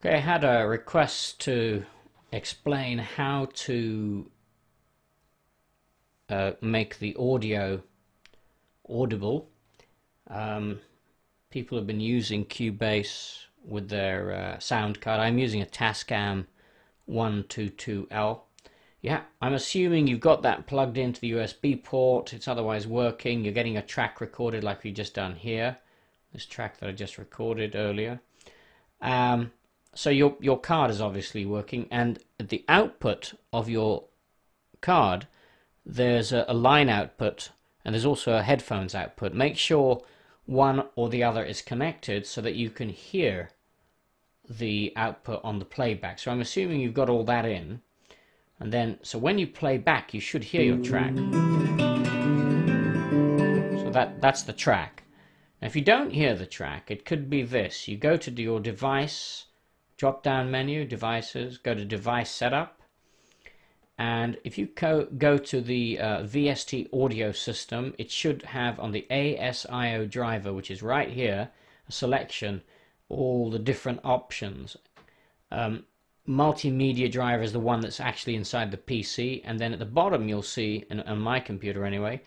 Okay, I had a request to explain how to make the audio audible. People have been using Cubase with their sound card. I'm using a Tascam 122L. Yeah, I'm assuming you've got that plugged into the USB port. It's otherwise working. You're getting a track recorded like we've just done here. This track that I just recorded earlier. So your card is obviously working, and at the output of your card there's a line output and there's also a headphones output. Make sure one or the other is connected so that you can hear the output on the playback. So I'm assuming you've got all that in, and then so when you play back you should hear your track. So that's the track. Now if you don't hear the track, it could be this. You go to your device drop down menu, devices, go to device setup, and if you go to the VST audio system, it should have on the ASIO driver, which is right here, a selection, all the different options. Multimedia driver is the one that's actually inside the PC, and then at the bottom you'll see, on my computer anyway,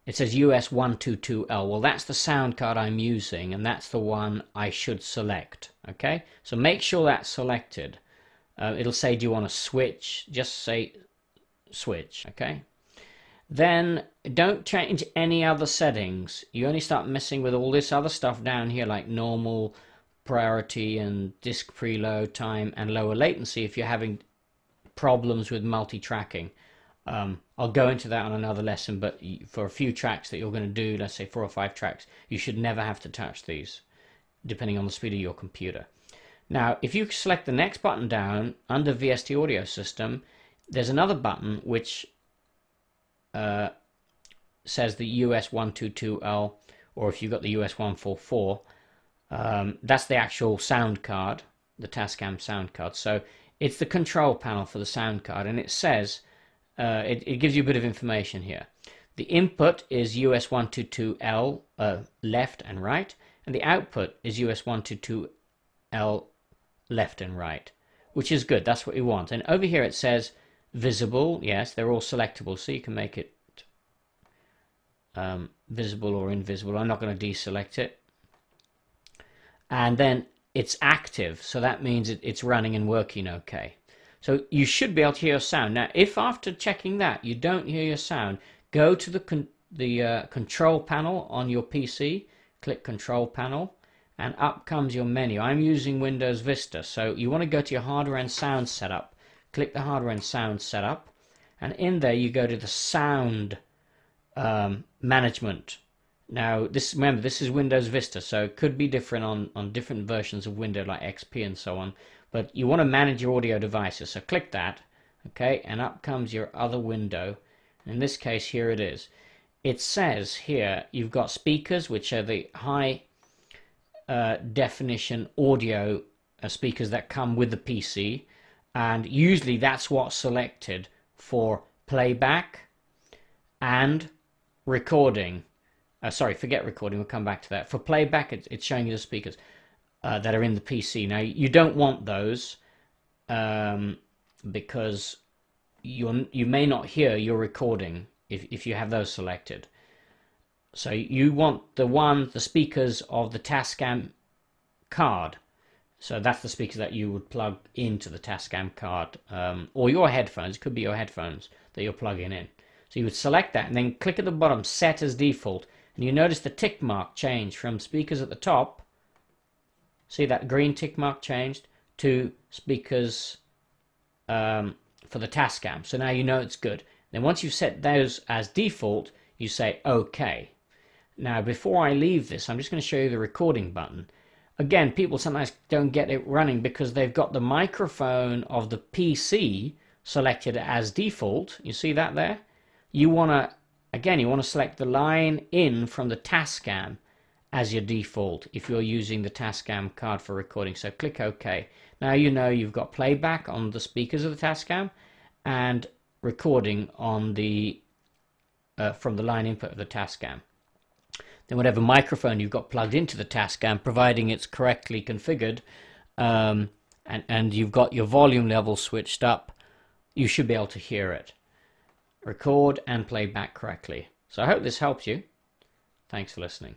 it says US122L. Well, that's the sound card I'm using, and that's the one I should select. Okay, so make sure that's selected. It'll say, do you want to switch? Just say switch. Okay, then don't change any other settings. You only start messing with all this other stuff down here, like normal, priority, and disk preload time, and lower latency if you're having problems with multi-tracking. I'll go into that on another lesson, but for a few tracks that you're going to do, let's say 4 or 5 tracks, you should never have to touch these, depending on the speed of your computer. Now, if you select the next button down under VST audio system, there's another button which says the US122L, or if you've got the US144, that's the actual sound card, the Tascam sound card. So it's the control panel for the sound card, and it says, it gives you a bit of information here. The input is US122L left and right, and the output is US122L left and right, which is good. That's what you want. And over here it says visible. Yes, they're all selectable, so you can make it visible or invisible. I'm not going to deselect it. And then it's active, so that means it's running and working okay. So you should be able to hear your sound. Now, if after checking that you don't hear your sound, go to the control panel on your PC, click Control Panel, and up comes your menu. I'm using Windows Vista, so you want to go to your Hardware and Sound Setup. Click the Hardware and Sound Setup, and in there you go to the Sound Management. Now, remember, this is Windows Vista, so it could be different on different versions of Windows like XP and so on. But you want to manage your audio devices, so click that, okay, and up comes your other window. In this case, here it is. It says here you've got speakers, which are the high definition audio speakers that come with the PC, and usually that's what's selected for playback and recording. Sorry, forget recording, we'll come back to that. For playback, it's showing you the speakers that are in the PC. Now, you don't want those because you may not hear your recording if you have those selected. So you want the speakers of the Tascam card. So that's the speakers that you would plug into the Tascam card, or your headphones. It could be your headphones that you're plugging in. So you would select that and then click at the bottom, Set as Default, and you notice the tick mark change from speakers at the top. See that green tick mark changed to speakers for the Tascam. So now you know it's good. Then once you've set those as default, you say OK. Now before I leave this, I'm just going to show you the recording button. Again, people sometimes don't get it running because they've got the microphone of the PC selected as default. You see that there? You want to select the line in from the Tascam as your default if you're using the Tascam card for recording. So click OK. Now you know you've got playback on the speakers of the Tascam and recording on the from the line input of the Tascam. Then whatever microphone you've got plugged into the Tascam, providing it's correctly configured, and you've got your volume level switched up, you should be able to hear it. Record and play back correctly. So I hope this helps you. Thanks for listening.